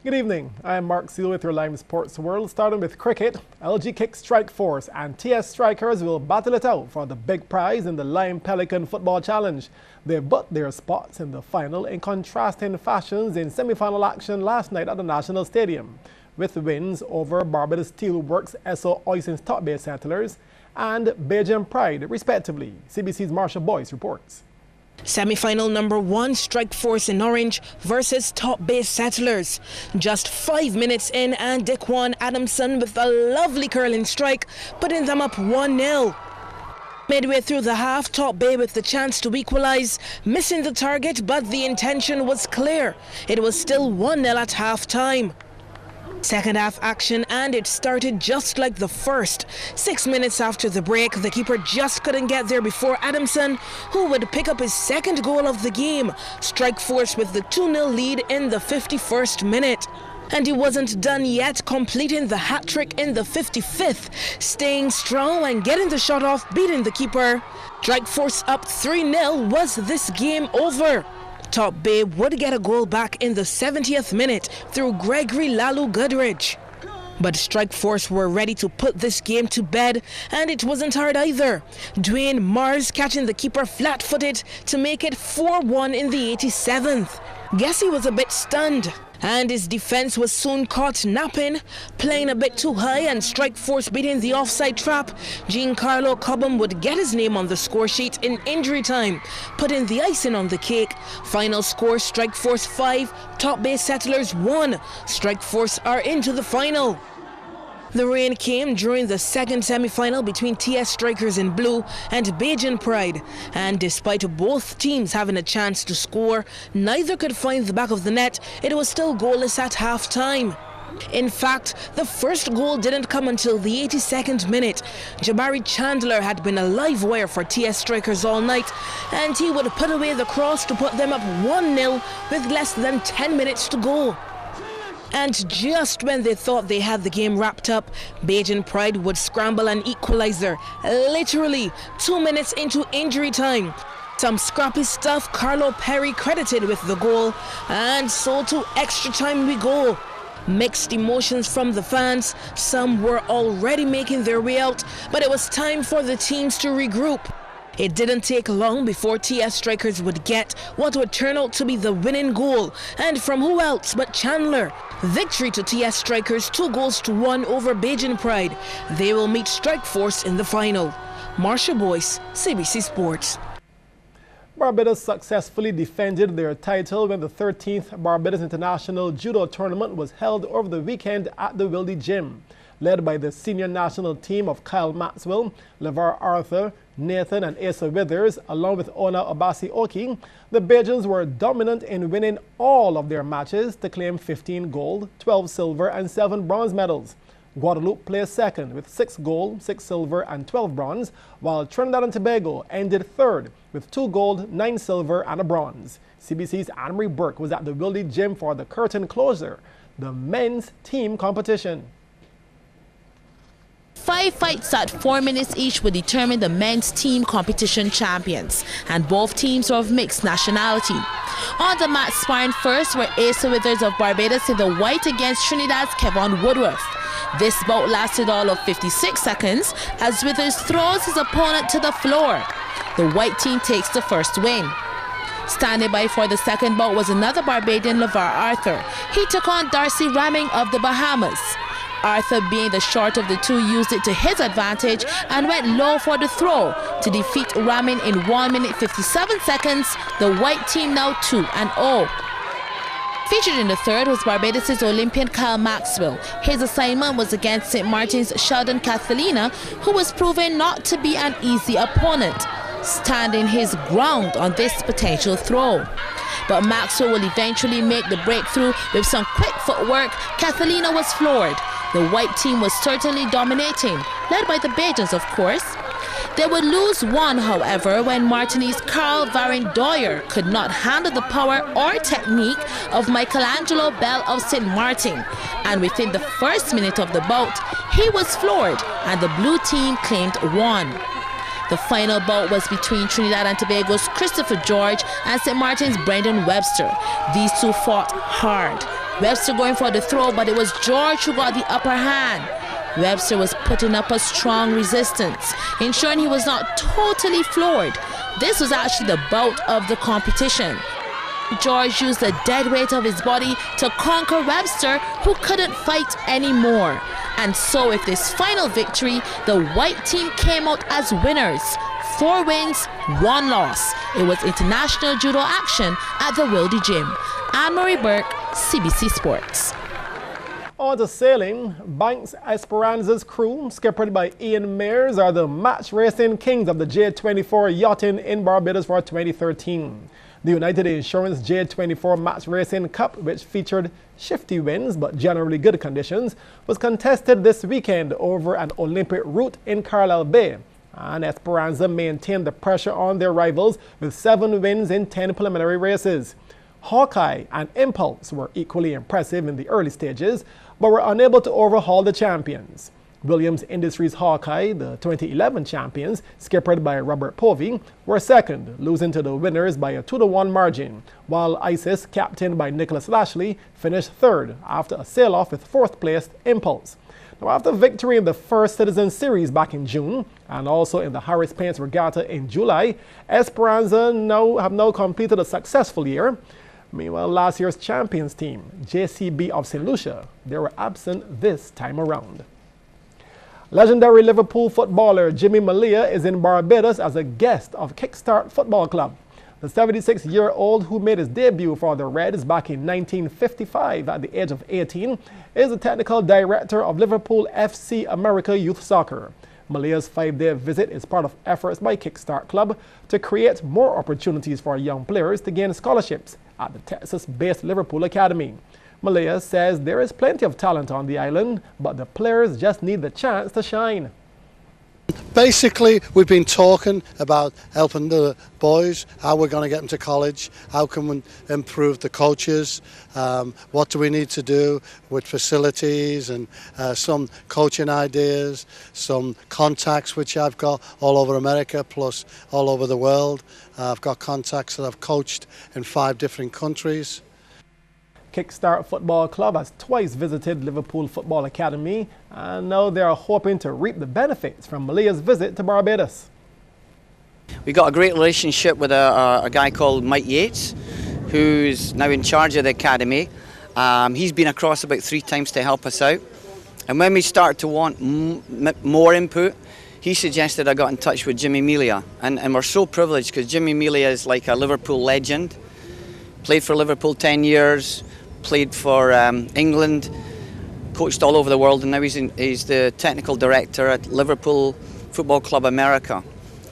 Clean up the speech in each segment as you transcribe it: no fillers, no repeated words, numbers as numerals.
Good evening, I am Mark Seal with your live sports world. Starting with cricket, LG Kick Strike Force and TS Strikers will battle it out for the big prize in the Lime Pelican Football Challenge. They booked their spots in the final in contrasting fashions in semi-final action last night at the National Stadium, with wins over Barbados Steelworks SO Oyson's Top Bay Settlers and Bajan Pride, respectively. CBC's Marcia Boyce reports. Semi-final number 1, Strike Force in Orange versus Top Bay Settlers. Just 5 minutes in and Dickwan Adamson with a lovely curling strike, putting them up 1-0. Midway through the half, Top Bay with the chance to equalize, missing the target, but the intention was clear. It was still 1-0 at half-time. Second half action, and it started just like the first. 6 minutes after the break, the keeper just couldn't get there before Adamson, who would pick up his second goal of the game. Strike Force with the 2-0 lead in the 51st minute. And he wasn't done yet, completing the hat-trick in the 55th, staying strong and getting the shot off, beating the keeper. Strike Force up 3-0. Was this game over? Top Bay would get a goal back in the 70th minute through Gregory Lalu Goodrich. But Strike Force were ready to put this game to bed, and it wasn't hard either. Dwayne Mars catching the keeper flat-footed to make it 4-1 in the 87th. Guess he was a bit stunned, and his defense was soon caught napping, playing a bit too high, and Strike Force beating the offside trap. Giancarlo Cobham would get his name on the score sheet in injury time, putting the icing on the cake. Final score, Strike Force 5, Top Bay Settlers 1. Strike Force are into the final. The rain came during the second semi-final between TS Strikers in blue and Bajan Pride, and despite both teams having a chance to score, neither could find the back of the net. It was still goalless at half-time. In fact, the first goal didn't come until the 82nd minute. Jabari Chandler had been a live wire for TS Strikers all night, and he would put away the cross to put them up 1-0 with less than 10 minutes to go. And just when they thought they had the game wrapped up, Bajan Pride would scramble an equalizer, literally 2 minutes into injury time. Some scrappy stuff, Carlo Perry credited with the goal, and so to extra time we go. Mixed emotions from the fans. Some were already making their way out, but it was time for the teams to regroup. It didn't take long before TS Strikers would get what would turn out to be the winning goal, and from who else but Chandler. Victory to TS Strikers, 2-1 over Bajan Pride. They will meet Strike Force in the final. Marcia Boyce, CBC Sports. Barbados successfully defended their title when the 13th Barbados International Judo Tournament was held over the weekend at the Wildy Gym. Led by the senior national team of Kyle Maxwell, LeVar Arthur, Nathan and Asa Withers, along with Ona Obasi Oki, the Bajans were dominant in winning all of their matches to claim 15 gold, 12 silver and 7 bronze medals. Guadeloupe placed second with 6 gold, 6 silver and 12 bronze, while Trinidad and Tobago ended third with 2 gold, 9 silver and a bronze. CBC's Anne-Marie Burke was at the Wildy Gym for the curtain closure, the men's team competition. 5 fights at 4 minutes each would determine the men's team competition champions, and both teams were of mixed nationality. On the mat sparring first were Asa Withers of Barbados in the white against Trinidad's Kevon Woodworth. This bout lasted all of 56 seconds as Withers throws his opponent to the floor. The white team takes the first win. Standing by for the second bout was another Barbadian, LeVar Arthur. He took on Darcy Ramming of the Bahamas. Arthur, being the short of the two, used it to his advantage and went low for the throw to defeat Ramming in 1 minute 57 seconds. The white team now 2-0. Featured in the third was Barbados' Olympian Kyle Maxwell. His assignment was against St. Martin's Sheldon Cathalina, who was proven not to be an easy opponent, standing his ground on this potential throw. But Maxwell will eventually make the breakthrough with some quick footwork. Catalina was floored. The white team was certainly dominating, led by the Bajans, of course. They would lose one, however, when Martini's Carl Varendoyer could not handle the power or technique of Michelangelo Bell of St. Martin. And within the first minute of the bout, he was floored and the blue team claimed one. The final bout was between Trinidad and Tobago's Christopher George and St. Martin's Brendan Webster. These two fought hard. Webster going for the throw, but it was George who got the upper hand. Webster was putting up a strong resistance, ensuring he was not totally floored. This was actually the bout of the competition. George used the dead weight of his body to conquer Webster, who couldn't fight anymore. And so with this final victory, the white team came out as winners. 4 wins, 1 loss. It was international judo action at the Wildy Gym. Anne-Marie Burke, CBC Sports. On to sailing, Banks Esperanza's crew, skippered by Ian Mears, are the match racing kings of the J24 yachting in Barbados for 2013. The United Insurance J24 Match Racing Cup, which featured shifty winds but generally good conditions, was contested this weekend over an Olympic route in Carlisle Bay. And Esperanza maintained the pressure on their rivals with 7 wins in 10 preliminary races. Hawkeye and Impulse were equally impressive in the early stages, but were unable to overhaul the champions. Williams Industries Hawkeye, the 2011 champions, skippered by Robert Povey, were second, losing to the winners by a 2-1 margin, while ISIS, captained by Nicholas Lashley, finished third after a sail-off with 4th placed Impulse. Now, after victory in the first Citizen Series back in June, and also in the Harris Paints Regatta in July, Esperanza have now completed a successful year. Meanwhile, last year's champions team, JCB of St. Lucia, they were absent this time around. Legendary Liverpool footballer Jimmy Malia is in Barbados as a guest of Kickstart Football Club. The 76-year-old, who made his debut for the Reds back in 1955 at the age of 18, is the technical director of Liverpool FC America Youth Soccer. Malia's 5-day visit is part of efforts by Kickstart Club to create more opportunities for young players to gain scholarships at the Texas-based Liverpool Academy. Malia says there is plenty of talent on the island, but the players just need the chance to shine. Basically, we've been talking about helping the boys, how we're going to get them to college, how can we improve the coaches, what do we need to do with facilities, and some coaching ideas, some contacts which I've got all over America plus all over the world. I've got contacts that I've coached in 5 different countries. Kickstart Football Club has twice visited Liverpool Football Academy, and now they are hoping to reap the benefits from Malia's visit to Barbados. We got a great relationship with a guy called Mike Yates, who's now in charge of the academy. He's been across about 3 times to help us out, and when we started to want more input, he suggested I got in touch with Jimmy Malia, and we're so privileged because Jimmy Malia is like a Liverpool legend. Played for Liverpool 10 years. Played for England, coached all over the world, and now he's the technical director at Liverpool Football Club America.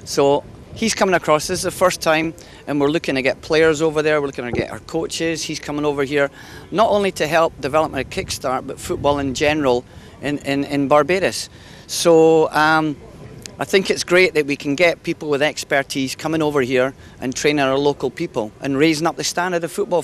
So he's coming across. This is the first time, and we're looking to get players over there. We're looking to get our coaches. He's coming over here, not only to help development of Kickstart, but football in general in Barbados. So I think it's great that we can get people with expertise coming over here and training our local people and raising up the standard of football.